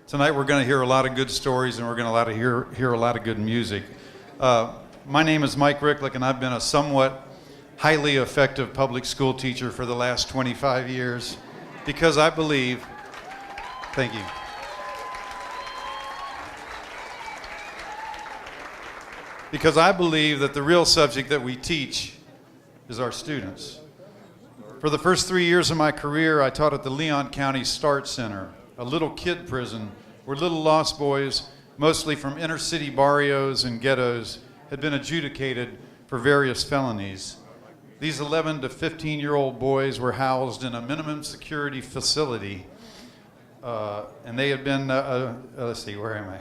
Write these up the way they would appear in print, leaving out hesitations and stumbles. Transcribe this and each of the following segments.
Tonight we're going to hear a lot of good stories and we're going to hear a lot of good music. My name is Mike Rychlik and I've been a somewhat highly effective public school teacher for the last 25 years because I believe, thank you. Because I believe that the real subject that we teach is our students. For the first 3 years of my career, I taught at the Leon County Start Center, a little kid prison where little lost boys, mostly from inner city barrios and ghettos, had been adjudicated for various felonies. These 11 to 15-year-old boys were housed in a minimum security facility, and they had been, let's see, where am I?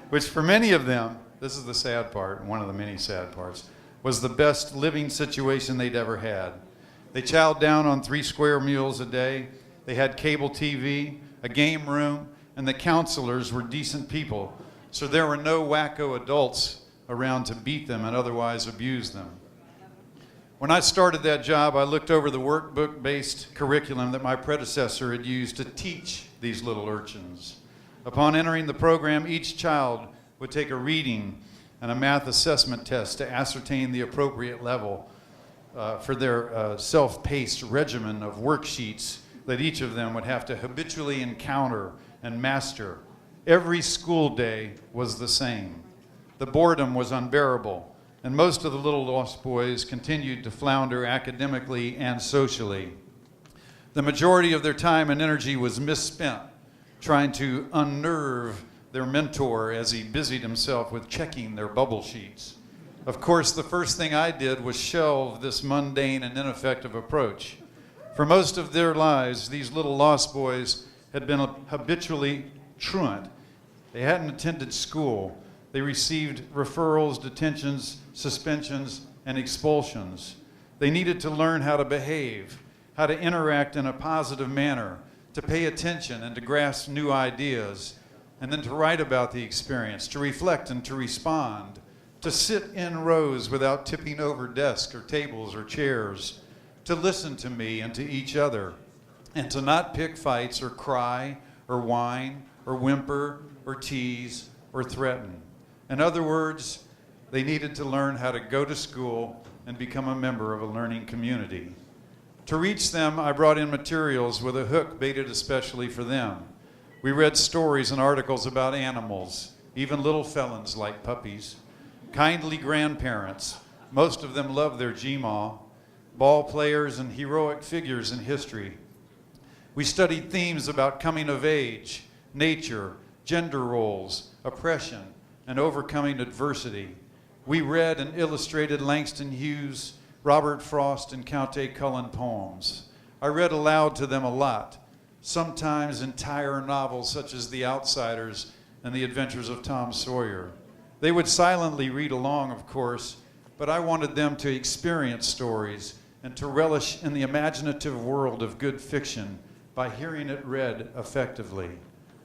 Which for many of them, this is the sad part, one of the many sad parts, was the best living situation they'd ever had. They chowed down on 3 square meals a day. They had cable TV, a game room, and the counselors were decent people, so there were no wacko adults around to beat them and otherwise abuse them. When I started that job, I looked over the workbook-based curriculum that my predecessor had used to teach these little urchins. Upon entering the program, each child would take a reading and a math assessment test to ascertain the appropriate level for their self-paced regimen of worksheets that each of them would have to habitually encounter and master. Every school day was the same. The boredom was unbearable, and most of the little lost boys continued to flounder academically and socially. The majority of their time and energy was misspent trying to unnerve their mentor as he busied himself with checking their bubble sheets. Of course, the first thing I did was shelve this mundane and ineffective approach. For most of their lives, these little lost boys had been habitually truant. They hadn't attended school. They received referrals, detentions, suspensions, and expulsions. They needed to learn how to behave, how to interact in a positive manner, to pay attention and to grasp new ideas, and then to write about the experience, to reflect and to respond, to sit in rows without tipping over desks or tables or chairs, to listen to me and to each other, and to not pick fights or cry or whine or whimper or tease or threaten. In other words, they needed to learn how to go to school and become a member of a learning community. To reach them, I brought in materials with a hook baited especially for them. We read stories and articles about animals, even little felons like puppies, kindly grandparents, most of them loved their G-Ma, ball players and heroic figures in history. We studied themes about coming of age, nature, gender roles, oppression, and overcoming adversity. We read and illustrated Langston Hughes, Robert Frost, and Countee Cullen poems. I read aloud to them a lot, sometimes entire novels such as The Outsiders and The Adventures of Tom Sawyer. They would silently read along, of course, but I wanted them to experience stories and to relish in the imaginative world of good fiction by hearing it read effectively.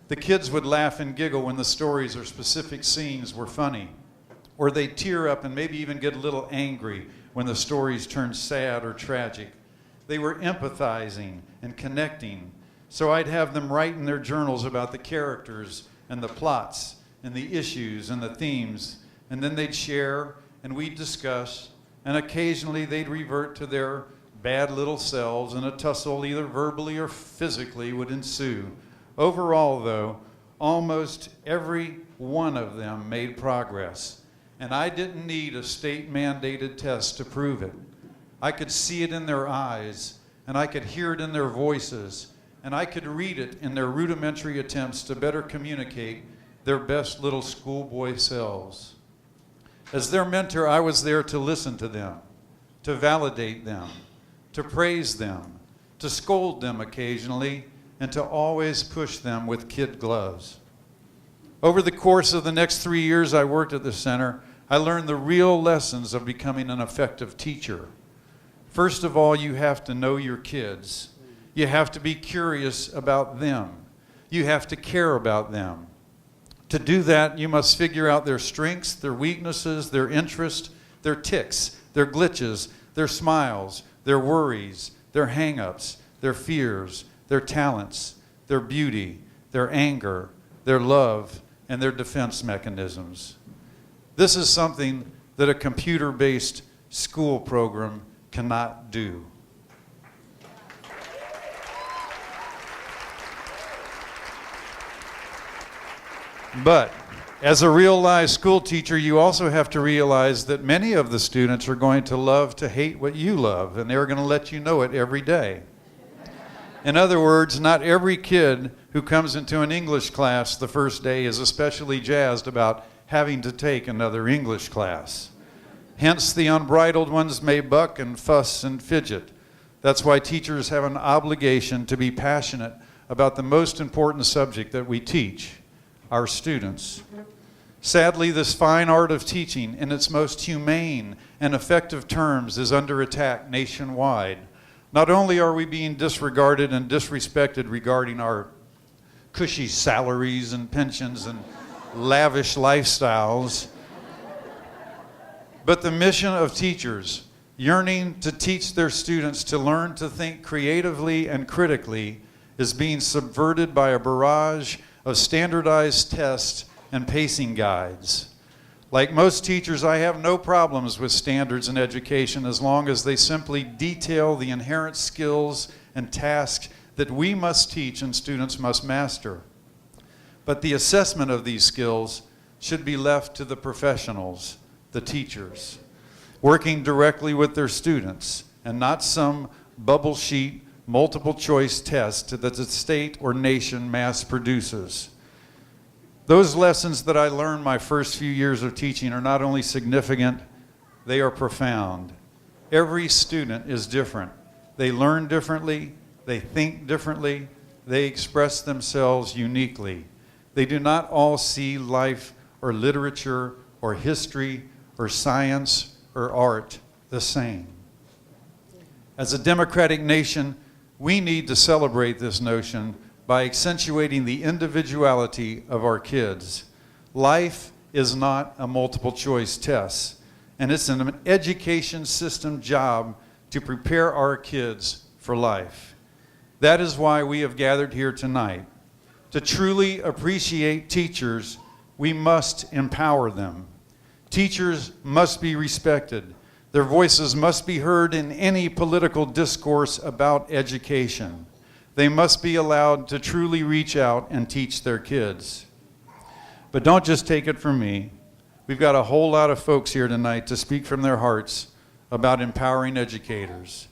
The kids would laugh and giggle when the stories or specific scenes were funny, or they'd tear up and maybe even get a little angry when the stories turned sad or tragic. They were empathizing and connecting, so I'd have them write in their journals about the characters and the plots and the issues and the themes, and then they'd share and we'd discuss, and occasionally they'd revert to their bad little selves and a tussle either verbally or physically would ensue. Overall, though, almost every one of them made progress, and I didn't need a state-mandated test to prove it. I could see it in their eyes, and I could hear it in their voices, and I could read it in their rudimentary attempts to better communicate their best little schoolboy selves. As their mentor, I was there to listen to them, to validate them, to praise them, to scold them occasionally, and to always push them with kid gloves. Over the course of the next 3 years I worked at the center, I learned the real lessons of becoming an effective teacher. First of all, you have to know your kids. You have to be curious about them. You have to care about them. To do that, you must figure out their strengths, their weaknesses, their interests, their tics, their glitches, their smiles, their worries, their hang-ups, their fears, their talents, their beauty, their anger, their love, and their defense mechanisms. This is something that a computer-based school program cannot do. But as a real live school teacher, you also have to realize that many of the students are going to love to hate what you love, and they're going to let you know it every day. In other words, not every kid who comes into an English class the first day is especially jazzed about having to take another English class. Hence, the unbridled ones may buck and fuss and fidget. That's why teachers have an obligation to be passionate about the most important subject that we teach, our students. Sadly, this fine art of teaching in its most humane and effective terms is under attack nationwide. Not only are we being disregarded and disrespected regarding our cushy salaries and pensions and lavish lifestyles, but the mission of teachers, yearning to teach their students to learn to think creatively and critically, is being subverted by a barrage of standardized tests and pacing guides. Like most teachers, I have no problems with standards in education as long as they simply detail the inherent skills and tasks that we must teach and students must master. But the assessment of these skills should be left to the professionals, the teachers, working directly with their students, and not some bubble sheet, multiple choice test that the state or nation mass produces. Those lessons that I learned my first few years of teaching are not only significant, they are profound. Every student is different. They learn differently, they think differently, they express themselves uniquely. They do not all see life or literature or history or science or art the same. As a democratic nation, we need to celebrate this notion by accentuating the individuality of our kids. Life is not a multiple choice test, and it's an education system job to prepare our kids for life. That is why we have gathered here tonight. To truly appreciate teachers, we must empower them. Teachers must be respected. Their voices must be heard in any political discourse about education. They must be allowed to truly reach out and teach their kids. But don't just take it from me. We've got a whole lot of folks here tonight to speak from their hearts about empowering educators.